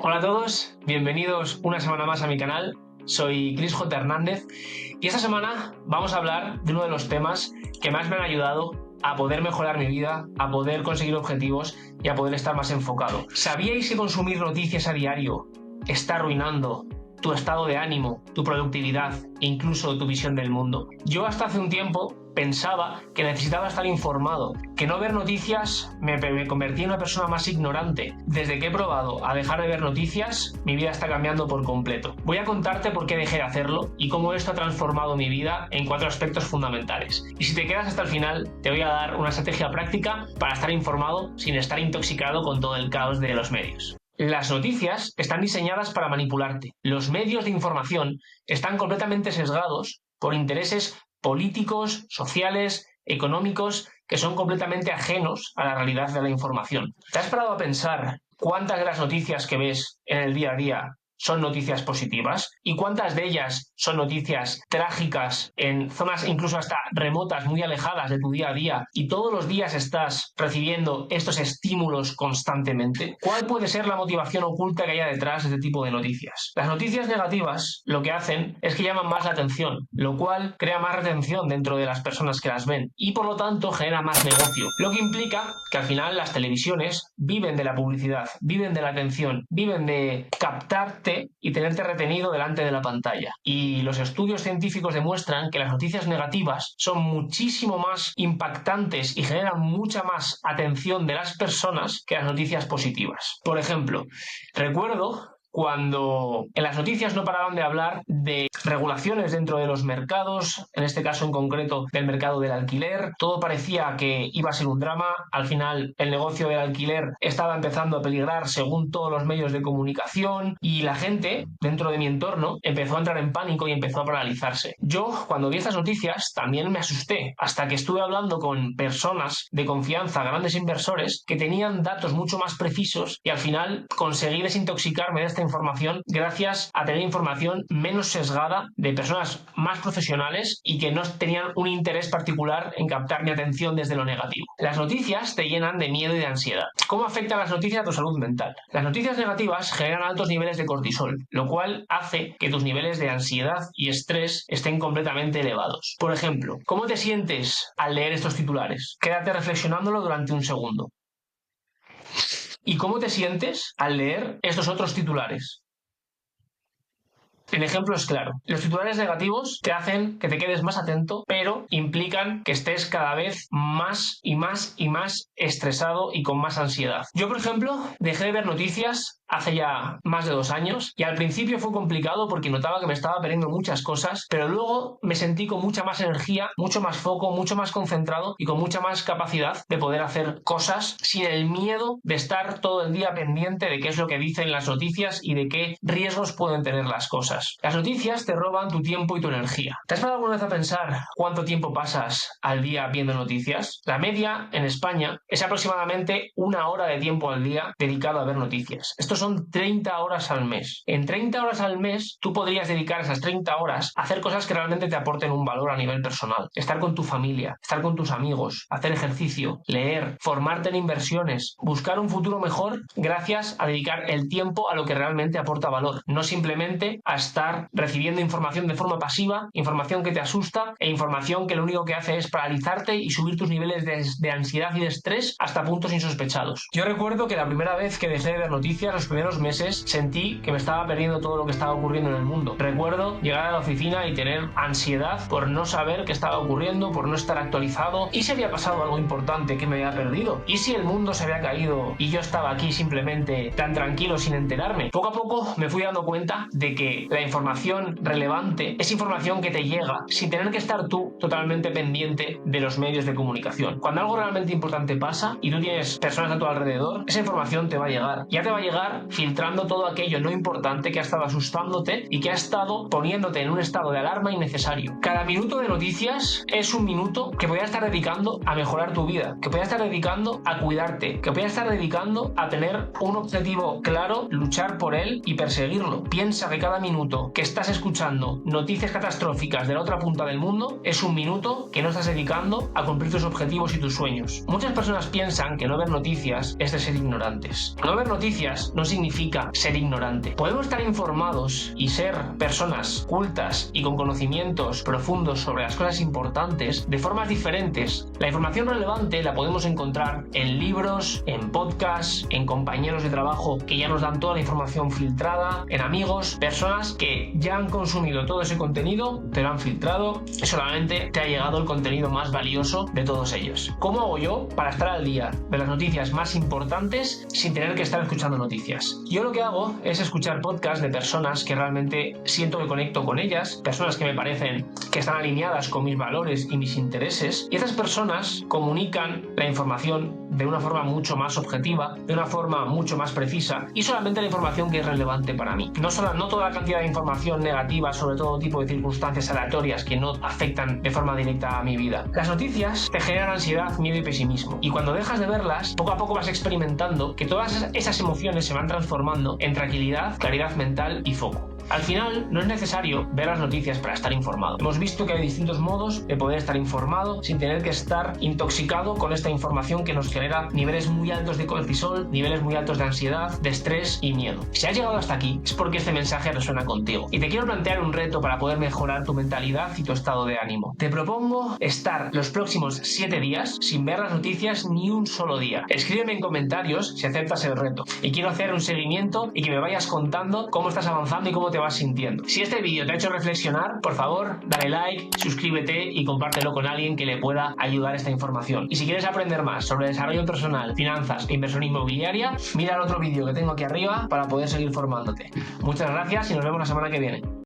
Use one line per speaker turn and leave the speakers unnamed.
Hola a todos, bienvenidos una semana más a mi canal. Soy Cris J. Hernández y esta semana vamos a hablar de uno de los temas que más me han ayudado a poder mejorar mi vida, a poder conseguir objetivos y a poder estar más enfocado. ¿Sabíais que consumir noticias a diario está arruinando tu estado de ánimo, tu productividad e incluso tu visión del mundo? Yo hasta hace un tiempo pensaba que necesitaba estar informado, que no ver noticias me convertía en una persona más ignorante. Desde que he probado a dejar de ver noticias, mi vida está cambiando por completo. Voy a contarte por qué dejé de hacerlo y cómo esto ha transformado mi vida en 4 aspectos fundamentales. Y si te quedas hasta el final, te voy a dar una estrategia práctica para estar informado sin estar intoxicado con todo el caos de los medios. Las noticias están diseñadas para manipularte. Los medios de información están completamente sesgados por intereses políticos, sociales, económicos, que son completamente ajenos a la realidad de la información. ¿Te has parado a pensar cuántas de las noticias que ves en el día a día son noticias positivas? ¿Y cuántas de ellas son noticias trágicas en zonas incluso hasta remotas, muy alejadas de tu día a día, y todos los días estás recibiendo estos estímulos constantemente? ¿Cuál puede ser la motivación oculta que haya detrás de este tipo de noticias? Las noticias negativas lo que hacen es que llaman más la atención, lo cual crea más retención dentro de las personas que las ven y por lo tanto genera más negocio, lo que implica que al final las televisiones viven de la publicidad, viven de la atención, viven de captarte y tenerte retenido delante de la pantalla. Y los estudios científicos demuestran que las noticias negativas son muchísimo más impactantes y generan mucha más atención de las personas que las noticias positivas. Por ejemplo, recuerdo cuando en las noticias no paraban de hablar de regulaciones dentro de los mercados, en este caso en concreto del mercado del alquiler. Todo parecía que iba a ser un drama. Al final el negocio del alquiler estaba empezando a peligrar según todos los medios de comunicación y la gente dentro de mi entorno empezó a entrar en pánico y empezó a paralizarse. Yo, cuando vi estas noticias, también me asusté, hasta que estuve hablando con personas de confianza, grandes inversores, que tenían datos mucho más precisos y al final conseguí desintoxicarme de esta información gracias a tener información menos sesgada de personas más profesionales y que no tenían un interés particular en captar mi atención desde lo negativo. Las noticias te llenan de miedo y de ansiedad. ¿Cómo afectan las noticias a tu salud mental? Las noticias negativas generan altos niveles de cortisol, lo cual hace que tus niveles de ansiedad y estrés estén completamente elevados. Por ejemplo, ¿cómo te sientes al leer estos titulares? Quédate reflexionándolo durante un segundo. ¿Y cómo te sientes al leer estos otros titulares? El ejemplo es claro. Los titulares negativos te hacen que te quedes más atento, pero implican que estés cada vez más y más y más estresado y con más ansiedad. Yo, por ejemplo, dejé de ver noticias hace ya más de 2 años y al principio fue complicado porque notaba que me estaba perdiendo muchas cosas, pero luego me sentí con mucha más energía, mucho más foco, mucho más concentrado y con mucha más capacidad de poder hacer cosas sin el miedo de estar todo el día pendiente de qué es lo que dicen las noticias y de qué riesgos pueden tener las cosas. Las noticias te roban tu tiempo y tu energía. ¿Te has parado alguna vez a pensar cuánto tiempo pasas al día viendo noticias? La media en España es aproximadamente 1 hora de tiempo al día dedicado a ver noticias. Estos son 30 horas al mes. En 30 horas al mes tú podrías dedicar esas 30 horas a hacer cosas que realmente te aporten un valor a nivel personal. Estar con tu familia, estar con tus amigos, hacer ejercicio, leer, formarte en inversiones, buscar un futuro mejor gracias a dedicar el tiempo a lo que realmente aporta valor. No simplemente a estar recibiendo información de forma pasiva, información que te asusta e información que lo único que hace es paralizarte y subir tus niveles de ansiedad y de estrés hasta puntos insospechados. Yo recuerdo que la primera vez que dejé de ver noticias, los primeros meses, sentí que me estaba perdiendo todo lo que estaba ocurriendo en el mundo. Recuerdo llegar a la oficina y tener ansiedad por no saber qué estaba ocurriendo, por no estar actualizado. ¿Y si había pasado algo importante que me había perdido? ¿Y si el mundo se había caído y yo estaba aquí simplemente tan tranquilo sin enterarme? Poco a poco me fui dando cuenta de que la información relevante es información que te llega sin tener que estar tú totalmente pendiente de los medios de comunicación. Cuando algo realmente importante pasa y tú tienes personas a tu alrededor, esa información te va a llegar. Ya te va a llegar filtrando todo aquello no importante que ha estado asustándote y que ha estado poniéndote en un estado de alarma innecesario. Cada minuto de noticias es un minuto que podrías estar dedicando a mejorar tu vida, que podrías estar dedicando a cuidarte, que podrías estar dedicando a tener un objetivo claro, luchar por él y perseguirlo. Piensa que cada minuto minuto que estás escuchando noticias catastróficas de la otra punta del mundo es un minuto que no estás dedicando a cumplir tus objetivos y tus sueños. Muchas personas piensan que no ver noticias es de ser ignorantes. No ver noticias no significa ser ignorante. Podemos estar informados y ser personas cultas y con conocimientos profundos sobre las cosas importantes de formas diferentes. La información relevante la podemos encontrar en libros, en podcasts, en compañeros de trabajo que ya nos dan toda la información filtrada, en amigos, personas que ya han consumido todo ese contenido, te lo han filtrado y solamente te ha llegado el contenido más valioso de todos ellos. ¿Cómo hago yo para estar al día de las noticias más importantes sin tener que estar escuchando noticias? Yo lo que hago es escuchar podcasts de personas que realmente siento que conecto con ellas, personas que me parecen que están alineadas con mis valores y mis intereses, y esas personas comunican la información de una forma mucho más objetiva, de una forma mucho más precisa y solamente la información que es relevante para mí. No toda la cantidad de información negativa sobre todo tipo de circunstancias aleatorias que no afectan de forma directa a mi vida. Las noticias te generan ansiedad, miedo y pesimismo, y cuando dejas de verlas, poco a poco vas experimentando que todas esas emociones se van transformando en tranquilidad, claridad mental y foco. Al final, no es necesario ver las noticias para estar informado. Hemos visto que hay distintos modos de poder estar informado sin tener que estar intoxicado con esta información que nos genera niveles muy altos de cortisol, niveles muy altos de ansiedad, de estrés y miedo. Si has llegado hasta aquí, es porque este mensaje resuena contigo. Y te quiero plantear un reto para poder mejorar tu mentalidad y tu estado de ánimo. Te propongo estar los próximos 7 días sin ver las noticias ni un solo día. Escríbeme en comentarios si aceptas el reto. Y quiero hacer un seguimiento y que me vayas contando cómo estás avanzando y cómo te vas sintiendo. Si este vídeo te ha hecho reflexionar, por favor, dale like, suscríbete y compártelo con alguien que le pueda ayudar esta información. Y si quieres aprender más sobre desarrollo personal, finanzas e inversión inmobiliaria, mira el otro vídeo que tengo aquí arriba para poder seguir formándote. Muchas gracias y nos vemos la semana que viene.